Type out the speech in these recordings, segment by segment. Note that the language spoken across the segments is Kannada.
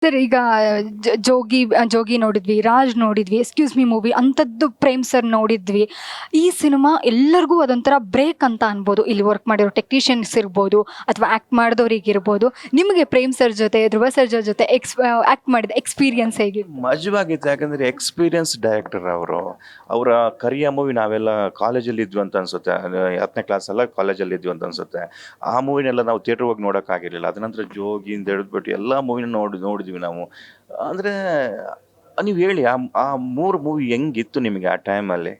ಸರ್ ಈಗ ಜೋಗಿ ನೋಡಿದ್ವಿ, ರಾಜ್ ನೋಡಿದ್ವಿ, ಎಕ್ಸ್ಕ್ಯೂಸ್ ಮಿ ಮೂವಿ ಅಂಥದ್ದು ಪ್ರೇಮ್ ಸರ್ ನೋಡಿದ್ವಿ. ಈ ಸಿನಿಮಾ ಎಲ್ಲರಿಗೂ ಅದೊಂಥರ ಬ್ರೇಕ್ ಅಂತ ಅನ್ಬೋದು. ಇಲ್ಲಿ ವರ್ಕ್ ಮಾಡಿರೋ ಟೆಕ್ನಿಷಿಯನ್ಸ್ ಇರ್ಬೋದು ಅಥವಾ ಆ್ಯಕ್ಟ್ ಮಾಡಿದವರಿಗಿರ್ಬೋದು. ನಿಮಗೆ ಪ್ರೇಮ್ ಸರ್ ಜೊತೆ, ಧ್ರುವ ಸರ್ಜಾ ಜೊತೆ ಆ್ಯಕ್ಟ್ ಮಾಡಿದ ಎಕ್ಸ್ಪೀರಿಯನ್ಸ್ ಹೇಗಿತ್ತು? ಮಜವಾಗಿತ್ತು, ಯಾಕಂದರೆ ಎಕ್ಸ್ಪೀರಿಯನ್ಸ್ ಡೈರೆಕ್ಟರ್ ಅವರು. ಅವರ ಕರಿಯ ಮೂವಿ ನಾವೆಲ್ಲ ಕಾಲೇಜಲ್ಲಿ ಇದ್ವಿ ಅಂತ ಅನಿಸುತ್ತೆ, 10ನೇ ಕ್ಲಾಸೆಲ್ಲ ಕಾಲೇಜಲ್ಲಿ ಇದ್ವಿ ಅಂತ ಅನಿಸುತ್ತೆ. ಆ ಮೂವಿನೆಲ್ಲ ನಾವು ಥಿಯೇಟ್ರ್ ಹೋಗಿ ನೋಡೋಕ್ಕಾಗಿರಲಿಲ್ಲ. ಅದನಂತರ ಜೋಗಿಯಿಂದ ಹಿಡಿದ್ಬಿಟ್ಟು ಎಲ್ಲ ಮೂವಿನ ನೋಡಿದ್ವಿ ನಾವು. ಅಂದರೆ ನೀವು ಹೇಳಿ, ಆ 3 ಮೂವಿ ಹೆಂಗಿತ್ತು ನಿಮಗೆ ಆ ಟೈಮಲ್ಲಿ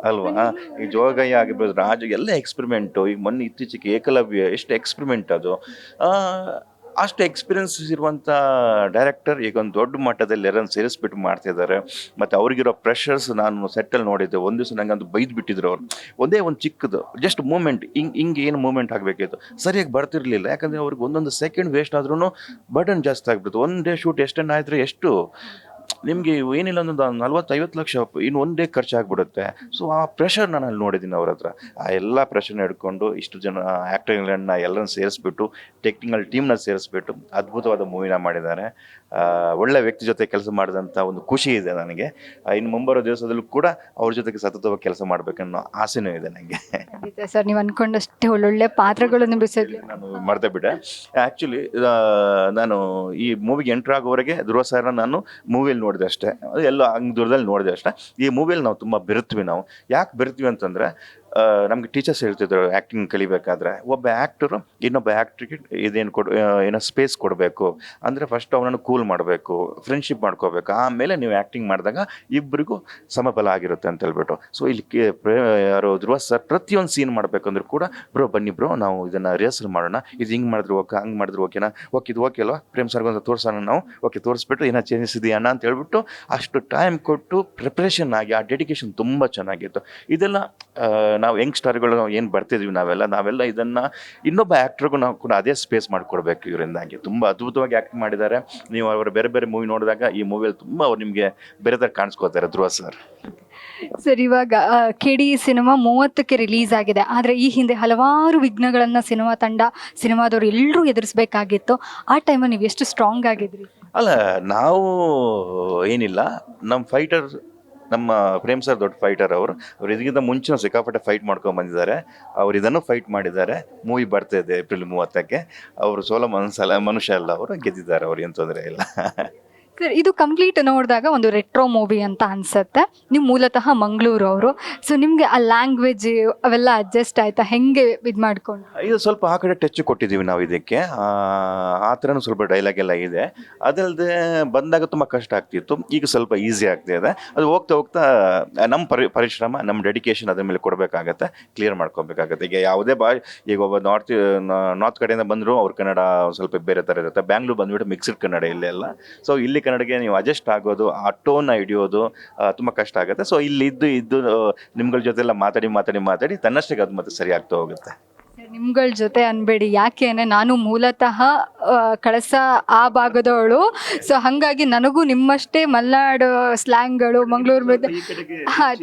ಅಲ್ವಾ? ಈ ಜೋಗಯ್ಯ ಆಗಿರ್ಬೋದು, ರಾಜು ಎಲ್ಲ ಎಕ್ಸ್ಪೆರಿಮೆಂಟು. ಈಗ ಮೊನ್ನೆ ಇತ್ತೀಚೆಗೆ ಏಕಲವ್ಯ ಎಷ್ಟು ಎಕ್ಸ್ಪೆರಿಮೆಂಟ್ ಅದು. ಅಷ್ಟು ಎಕ್ಸ್ಪೀರಿಯನ್ಸ್ ಇರುವಂಥ ಡೈರೆಕ್ಟರ್ ಈಗ ಒಂದು ದೊಡ್ಡ ಮಟ್ಟದಲ್ಲಿ ಎಲ್ಲರನ್ನು ಸೇರಿಸ್ಬಿಟ್ಟು ಮಾಡ್ತಿದ್ದಾರೆ. ಮತ್ತು ಅವ್ರಿಗಿರೋ ಪ್ರೆಷರ್ಸ್ ನಾನು ಸೆಟ್ಟಲ್ಲಿ ನೋಡಿದ್ದೆ. ಒಂದು ದಿವಸ ನಂಗೆ ಅದು ಬೈದು ಬಿಟ್ಟಿದ್ರು ಅವ್ರು. ಒಂದೇ ಒಂದು ಚಿಕ್ಕದು ಜಸ್ಟ್ ಮೂಮೆಂಟ್, ಹಿಂಗೆ ಏನು ಮೂಮೆಂಟ್ ಆಗಬೇಕಿತ್ತು, ಸರಿಯಾಗಿ ಬರ್ತಿರ್ಲಿಲ್ಲ. ಯಾಕಂದರೆ ಅವ್ರಿಗೆ ಒಂದೊಂದು ಸೆಕೆಂಡ್ ವೇಸ್ಟ್ ಆದ್ರೂ ಬರ್ಡನ್ ಜಾಸ್ತಿ ಆಗಿಬಿಡ್ತು. ಒನ್ ಡೇ ಶೂಟ್ ಎಷ್ಟೆಂಡ್ ಆಯಿದ್ರೆ ಎಷ್ಟು ನಿಮಗೆ ಏನಿಲ್ಲ ಒಂದು 40-50 ಲಕ್ಷ ಇನ್ನು ಒಂದು ಡೇ ಖರ್ಚಾಗ್ಬಿಡುತ್ತೆ. ಸೊ ಆ ಪ್ರೆಷರ್ ನಾನು ಅಲ್ಲಿ ನೋಡಿದ್ದೀನಿ ಅವ್ರ ಹತ್ರ. ಆ ಎಲ್ಲ ಪ್ರೆಷರ್ನ ಹಿಡ್ಕೊಂಡು ಇಷ್ಟು ಜನ ಆ್ಯಕ್ಟರ್ಗಳನ್ನ ಎಲ್ಲರನ್ನ ಸೇರಿಸ್ಬಿಟ್ಟು, ಟೆಕ್ನಿಕಲ್ ಟೀಮ್ನ ಸೇರಿಸ್ಬಿಟ್ಟು ಅದ್ಭುತವಾದ ಮೂವಿನ ಮಾಡಿದ್ದಾರೆ. ಒಳ್ಳೆ ವ್ಯಕ್ತಿ ಜೊತೆ ಕೆಲಸ ಮಾಡಿದಂಥ ಒಂದು ಖುಷಿ ಇದೆ ನನಗೆ. ಇನ್ನು ಮುಂಬರೋ ದಿವಸದಲ್ಲೂ ಕೂಡ ಅವ್ರ ಜೊತೆಗೆ ಸತತವಾಗಿ ಕೆಲಸ ಮಾಡಬೇಕನ್ನೋ ಆಸೆನೂ ಇದೆ ನನಗೆ. ಸರ್, ನೀವು ಅನ್ಕೊಂಡಷ್ಟೇ ಒಳ್ಳೊಳ್ಳೆ ಪಾತ್ರಗಳನ್ನು ಬಿಡಿಸಿದ್ರಿ. ನಾನು ಮರೆತೇ ಬಿಟ್ಟೆ. ಆ್ಯಕ್ಚುಲಿ ನಾನು ಈ ಮೂವಿಗೆ ಎಂಟ್ರ್ ಆಗೋವರೆಗೆ ಧ್ರುವ ಸರ್ನ ನಾನು ಮೂವಿಯಲ್ಲಿ ನೋಡಿದೆ ಅಷ್ಟೇ, ಎಲ್ಲ ಹಂಗೆ ದೂರದಲ್ಲಿ ನೋಡಿದೆ ಅಷ್ಟೇ. ಈ ಮೂವಿಯಲ್ಲಿ ನಾವು ತುಂಬ ಬೆರೆತ್ವಿ. ನಾವು ಯಾಕೆ ಬೆರೆತ್ವಿ ಅಂತಂದರೆ, ನಮಗೆ ಟೀಚರ್ಸ್ ಹೇಳ್ತಿದ್ರು ಆ್ಯಕ್ಟಿಂಗ್ ಕಲಿಬೇಕಾದ್ರೆ, ಒಬ್ಬ ಆ್ಯಕ್ಟರು ಇನ್ನೊಬ್ಬ ಆ್ಯಕ್ಟ್ರಿಗೆ ಏನೋ ಸ್ಪೇಸ್ ಕೊಡಬೇಕು. ಅಂದರೆ ಫಸ್ಟ್ ಅವನನ್ನು ಕೂಲ್ ಮಾಡಬೇಕು, ಫ್ರೆಂಡ್ಶಿಪ್ ಮಾಡ್ಕೋಬೇಕು, ಆಮೇಲೆ ನೀವು ಆ್ಯಕ್ಟಿಂಗ್ ಮಾಡಿದಾಗ ಇಬ್ಬರಿಗೂ ಸಮಬಲ ಆಗಿರುತ್ತೆ ಅಂತ ಹೇಳ್ಬಿಟ್ಟು. ಸೊ ಇಲ್ಲಿ ಯಾರು ಧ್ರುವ ಸರ್ ಪ್ರತಿಯೊಂದು ಸೀನ್ ಮಾಡಬೇಕಂದ್ರೂ ಕೂಡ, ಬ್ರೋ ಬನ್ನಿ ಬ್ರೋ ನಾವು ಇದನ್ನು ರಿಹರ್ಸಲ್ ಮಾಡೋಣ, ಇದು ಹಿಂಗೆ ಮಾಡಿದ್ರು ಓಕೆ, ಹಂಗೆ ಮಾಡಿದ್ರು ಓಕೆನಾ, ಓಕೆ ಇದು ಓಕೆ ಅಲ್ವಾ, ಪ್ರೇಮ್ ಸರ್ಗೊಂದು ತೋರಿಸೋಣ ನಾವು, ಓಕೆ ತೋರಿಸ್ಬಿಟ್ಟು ಏನೋ ಚೇಂಜಸ್ ಇದೆಯಾ ಅಣ್ಣ ಅಂತ ಹೇಳ್ಬಿಟ್ಟು ಅಷ್ಟು ಟೈಮ್ ಕೊಟ್ಟು ಪ್ರಿಪ್ರೇಷನ್ ಆಗಿ ಆ ಡೆಡಿಕೇಶನ್ ತುಂಬ ಚೆನ್ನಾಗಿತ್ತು. ಇದೆಲ್ಲ ನಾವು ಯಂಗ್ಸ್ಟರ್ಗಳು ಏನು ಬರ್ತಿದ್ವಿ ನಾವೆಲ್ಲ ಇದನ್ನು ಇನ್ನೊಬ್ಬ ಆ್ಯಕ್ಟ್ರಿಗೂ ನಾವು ಕೂಡ ಅದೇ ಸ್ಪೇಸ್ ಮಾಡಿಕೊಡ್ಬೇಕು. ಇವರಿಂದಾಗಿ ತುಂಬ ಅದ್ಭುತವಾಗಿ ಆ್ಯಕ್ಟ್ ಮಾಡಿದ್ದಾರೆ. ನೀವು ಅವರ ಬೇರೆ ಬೇರೆ ಮೂವಿ ನೋಡಿದಾಗ ಈ ಮೂವಿಯಲ್ಲಿ ತುಂಬ ಅವ್ರು ನಿಮಗೆ ಬೇರೆ ಥರ ಕಾಣಿಸ್ಕೋತಾರೆ ಧ್ರುವ ಸರ್. ಸರ್, ಇವಾಗ ಕೆಡಿ ಸಿನಿಮಾ 30ಕ್ಕೆ ರಿಲೀಸ್ ಆಗಿದೆ. ಆದರೆ ಈ ಹಿಂದೆ ಹಲವಾರು ವಿಘ್ನಗಳನ್ನು ಸಿನಿಮಾದವರು ಎಲ್ಲರೂ ಎದುರಿಸಬೇಕಾಗಿತ್ತು. ಆ ಟೈಮಲ್ಲಿ ನೀವು ಎಷ್ಟು ಸ್ಟ್ರಾಂಗ್ ಆಗಿದ್ರಿ? ಅಲ್ಲ, ನಾವು ಏನಿಲ್ಲ, ನಮ್ಮ ಪ್ರೇಮ್ ಸರ್ ದೊಡ್ಡ ಫೈಟರ್ ಅವರು ಇದಕ್ಕಿಂತ ಮುಂಚೆ ಸಿಕ್ಕಾಪಟ್ಟೆ ಫೈಟ್ ಮಾಡ್ಕೊಂಡು ಬಂದಿದ್ದಾರೆ. ಅವ್ರು ಇದನ್ನು ಫೈಟ್ ಮಾಡಿದ್ದಾರೆ. ಮೂವಿ ಬರ್ತಾಯಿದೆ ಏಪ್ರಿಲ್ 30ಕ್ಕೆ. ಅವರು ಸೋಲೋ ಮನುಷ್ಯ ಅಲ್ಲ, ಅವರು ಗೆದ್ದಿದ್ದಾರೆ. ಅವ್ರು ಏನು ತೊಂದರೆ ಇಲ್ಲ. ಸರ್, ಇದು ಕಂಪ್ಲೀಟ್ ನೋಡಿದಾಗ ಒಂದು ರೆಟ್ರೋ ಮೂವಿ ಅಂತ ಅನ್ಸುತ್ತೆ. ನೀವು ಮೂಲತಃ ಮಂಗಳೂರು ಅವರು. ಸೊ ನಿಮಗೆ ಆ ಲ್ಯಾಂಗ್ವೇಜ್ ಅವೆಲ್ಲ ಅಡ್ಜಸ್ಟ್ ಆಯ್ತಾ? ಹೆಂಗೆ ಇದು ಮಾಡ್ಕೊಂಡು? ಇದು ಸ್ವಲ್ಪ ಆ ಕಡೆ ಟಚ್ ಕೊಟ್ಟಿದ್ದೀವಿ ನಾವು ಇದಕ್ಕೆ. ಆ ಥರನೂ ಸ್ವಲ್ಪ ಡೈಲಾಗ್ ಎಲ್ಲ ಇದೆ. ಅದಲ್ಲದೆ ಬಂದಾಗ ತುಂಬ ಕಷ್ಟ ಆಗ್ತಿತ್ತು, ಈಗ ಸ್ವಲ್ಪ ಈಸಿ ಆಗ್ತಾಯಿದೆ. ಅದು ಹೋಗ್ತಾ ಹೋಗ್ತಾ ನಮ್ಮ ಪರಿಶ್ರಮ, ನಮ್ಮ ಡೆಡಿಕೇಶನ್ ಅದ್ರ ಮೇಲೆ ಕೊಡಬೇಕಾಗತ್ತೆ, ಕ್ಲಿಯರ್ ಮಾಡ್ಕೊಬೇಕಾಗತ್ತೆ. ಈಗ ಯಾವುದೇ ಈಗ ಒಬ್ಬ ನಾರ್ತ್ ಕಡೆಯಿಂದ ಬಂದರೂ ಅವ್ರ ಕನ್ನಡ ಸ್ವಲ್ಪ ಬೇರೆ ಥರ ಇರುತ್ತೆ. ಬ್ಯಾಂಗ್ಳೂರ್ ಬಂದುಬಿಟ್ಟು ಮಿಕ್ಸ್ಡ್ ಕನ್ನಡ ಇಲ್ಲೆಲ್ಲ. ಸೊ ಇಲ್ಲಿ ಕನ್ನಡಕ್ಕೆ ನೀವು ಅಡ್ಜಸ್ಟ್ ಆಗೋದು, ಆ ಟೋನ್ನ ಹಿಡಿಯೋದು ತುಂಬ ಕಷ್ಟ ಆಗುತ್ತೆ. ಸೊ ಇಲ್ಲಿ ಇದ್ದು ನಿಮ್ಗಳ ಜೊತೆಲ್ಲ ಮಾತಾಡಿ ತನ್ನಷ್ಟಕ್ಕೆ ಅದು ಮತ್ತೆ ಸರಿ ಆಗ್ತಾ ಹೋಗುತ್ತೆ. ನಿಮ್ಗಳ ಜೊತೆ ಅನ್ಬೇಡಿ, ಯಾಕೆಂದರೆ ನಾನು ಮೂಲತಃ ಕಳಸ ಆ ಭಾಗದವಳು. ಸೊ ಹಾಗಾಗಿ ನನಗೂ ನಿಮ್ಮಷ್ಟೇ ಮಲೆನಾಡು ಸ್ಲ್ಯಾಂಗ್ಗಳು, ಮಂಗಳೂರು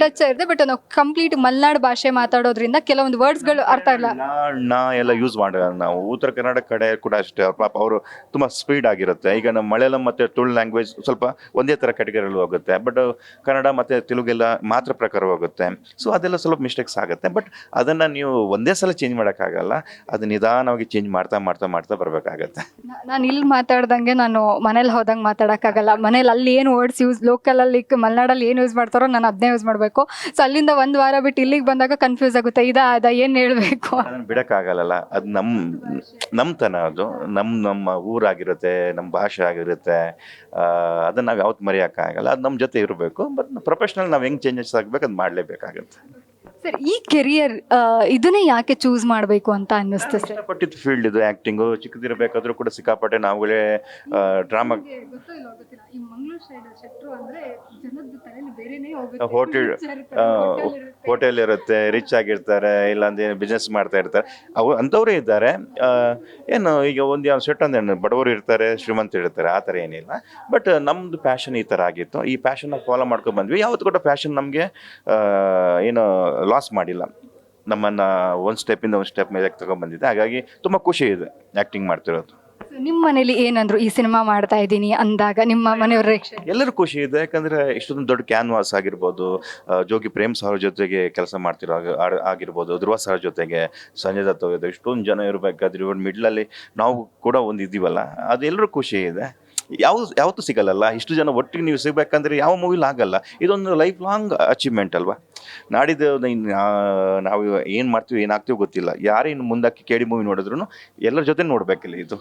ಟಚ್ ಇರುತ್ತೆ. ಬಟ್ ನಾವು ಕಂಪ್ಲೀಟ್ ಮಲೆನಾಡು ಭಾಷೆ ಮಾತಾಡೋದ್ರಿಂದ ಕೆಲವೊಂದು ವರ್ಡ್ಸ್ಗಳು ಅರ್ಥ ಇಲ್ಲ. ನಾ ಎಲ್ಲ ಯೂಸ್ ಮಾಡೋಣ ನಾವು. ಉತ್ತರ ಕನ್ನಡ ಕಡೆ ಕೂಡ ಅಷ್ಟೇ, ಪಾಪ ಅವರು ತುಂಬ ಸ್ಪೀಡ್ ಆಗಿರುತ್ತೆ. ಈಗ ನಮ್ಮ ಮಲಯಾಳಂ ಮತ್ತು ತುಳು ಲ್ಯಾಂಗ್ವೇಜ್ ಸ್ವಲ್ಪ ಒಂದೇ ಥರ ಕ್ಯಾಟಗರಿಯಲ್ಲಿ ಹೋಗುತ್ತೆ. ಬಟ್ ಕನ್ನಡ ಮತ್ತು ತೆಲುಗೆಲ್ಲ ಮಾತ್ರ ಪ್ರಕಾರ ಹೋಗುತ್ತೆ. ಸೊ ಅದೆಲ್ಲ ಸ್ವಲ್ಪ ಮಿಸ್ಟೇಕ್ಸ್ ಆಗುತ್ತೆ. ಬಟ್ ಅದನ್ನು ನೀವು ಒಂದೇ ಸಲ ಚೇಂಜ್ ಮಾಡೋಕ್ಕಾಗಲ್ಲ, ಅದು ನಿಧಾನವಾಗಿ ಚೇಂಜ್ ಮಾಡ್ತಾ ಬರಬೇಕಾಗತ್ತೆ. ನಾನು ಇಲ್ಲಿ ಮಾತಾಡ್ದಂಗೆ ನಾನು ಮನೇಲಿ ಹೋದಂಗೆ ಮಾತಾಡೋಕ್ಕಾಗಲ್ಲ. ಮನೇಲಿ ಅಲ್ಲಿ ಏನು ವರ್ಡ್ಸ್ ಲೋಕಲಲ್ಲಿ ಮಲೆನಾಡಲ್ಲಿ ಏನು ಯೂಸ್ ಮಾಡ್ತಾರೋ ನಾನು ಅದನ್ನೇ ಯೂಸ್ ಮಾಡಬೇಕು. ಸೊ ಅಲ್ಲಿಂದ ಒಂದು ವಾರ ಬಿಟ್ಟು ಇಲ್ಲಿಗೆ ಬಂದಾಗ ಕನ್ಫ್ಯೂಸ್ ಆಗುತ್ತೆ, ಅದ ಏನು ಹೇಳಬೇಕು ಅದನ್ನು ಬಿಡೋಕ್ಕಾಗಲ್ಲ. ಅದು ನಮ್ಮತನ, ಅದು ನಮ್ಮ ಊರಾಗಿರುತ್ತೆ, ನಮ್ಮ ಭಾಷೆ ಆಗಿರುತ್ತೆ. ಅದನ್ನು ನಾವು ಯಾವತ್ತು ಮರೆಯೋಕ್ಕಾಗಲ್ಲ. ಅದು ನಮ್ಮ ಜೊತೆ ಇರಬೇಕು. ಬಟ್ ಪ್ರೊಫೆಷ್ನಲ್ ನಾವು ಹೆಂಗೆ ಚೇಂಜಸ್ ಆಗಬೇಕು ಅದು ಮಾಡಲೇಬೇಕಾಗತ್ತೆ. ಸರ್, ಈ ಕೆರಿಯರ್ ಇದನ್ನೇ ಯಾಕೆ ಚೂಸ್ ಮಾಡಬೇಕು ಅಂತ ಅನ್ನಿಸ್ತು ಸರ್? ಇಷ್ಟಪಟ್ಟಿದ್ದು ಫೀಲ್ಡ್ ಇದು ಆ್ಯಕ್ಟಿಂಗು. ಚಿಕ್ಕದಿರಬೇಕಾದ್ರೂ ಕೂಡ ಸಿಕ್ಕಾಪಟ್ಟೆ ನಾವುಗಳೇ ಡ್ರಾಮಾ, ಹೋಟೆಲ್ ಇರುತ್ತೆ, ರಿಚ್ ಆಗಿರ್ತಾರೆ, ಇಲ್ಲಾಂದ್ರೆ ಬಿಸ್ನೆಸ್ ಮಾಡ್ತಾ ಇರ್ತಾರೆ, ಅಂಥವರೇ ಇದ್ದಾರೆ. ಏನು ಈಗ ಒಂದು ಸೆಟ್ ಅಂದೇನು ಬಡವರು ಇರ್ತಾರೆ, ಶ್ರೀಮಂತರು ಇರ್ತಾರೆ, ಆ ಥರ ಏನಿಲ್ಲ. ಬಟ್ ನಮ್ಮದು ಪ್ಯಾಷನ್ ಈ ಥರ ಆಗಿತ್ತು. ಈ ಪ್ಯಾಷನ್ನ ಫಾಲೋ ಮಾಡ್ಕೊಂಡು ಬಂದ್ವಿ. ಯಾವತ್ತು ಕೂಡ ಪ್ಯಾಷನ್ ನಮಗೆ ಏನು ಲಾಸ್ ಮಾಡಿಲ್ಲ. ನಮ್ಮನ್ನು ಒಂದು ಸ್ಟೆಪ್ಪಿಂದ ಒಂದು ಸ್ಟೆಪ್ ಮೇಲೆ ತಗೊಂಡ್ಬಂದಿದೆ. ಹಾಗಾಗಿ ತುಂಬ ಖುಷಿ ಇದೆ ಆ್ಯಕ್ಟಿಂಗ್ ಮಾಡ್ತಿರೋದು. ನಿಮ್ಮ ಮನೇಲಿ ಏನಂದ್ರು ಈ ಸಿನಿಮಾ ಮಾಡ್ತಾ ಇದ್ದೀನಿ ಅಂದಾಗ ನಿಮ್ಮ ಮನೆಯವ್ರ reaction? ಎಲ್ಲರೂ ಖುಷಿ ಇದೆ, ಯಾಕಂದ್ರೆ ಇಷ್ಟೊಂದು ದೊಡ್ಡ ಕ್ಯಾನ್ವಾಸ್ ಆಗಿರ್ಬೋದು, ಜೋಗಿ ಪ್ರೇಮ್ ಸರ್ ಜೊತೆಗೆ ಕೆಲಸ ಮಾಡ್ತಿರೋ ಆಗಿರ್ಬೋದು, ಧ್ರುವ ಸರ್ ಜೊತೆಗೆ ಸಂಜಯ್ ದತ್ ಅವ್ರದ್ದು ಇಷ್ಟೊಂದು ಜನ ಇರಬೇಕಾದ್ರೆ ಇವ್ರ ಮಿಡ್ಲಲ್ಲಿ ನಾವು ಕೂಡ ಒಂದು ಇದ್ದೀವಲ್ಲ, ಅದು ಎಲ್ಲರೂ ಖುಷಿ ಇದೆ. ಯಾವತ್ತೂ ಸಿಗಲ್ಲ, ಇಷ್ಟು ಜನ ಒಟ್ಟಿಗೆ ನೀವು ಸಿಗ್ಬೇಕಂದ್ರೆ ಯಾವ ಮೂವಿಲಿ ಆಗಲ್ಲ. ಇದೊಂದು ಲೈಫ್ ಲಾಂಗ್ ಅಚೀವ್ಮೆಂಟ್ ಅಲ್ವಾ. ನಾಡಿದ್ದು ನಾವು ಏನು ಮಾಡ್ತೀವಿ ಏನಾಗ್ತೀವಿ ಗೊತ್ತಿಲ್ಲ, ಯಾರೇ ಇನ್ನು ಮುಂದಕ್ಕೆ ಕೇಳಿ ಮೂವಿ ನೋಡಿದ್ರು ಎಲ್ಲರ ಜೊತೆ ನೋಡ್ಬೇಕಿಲ್ಲ ಇದು.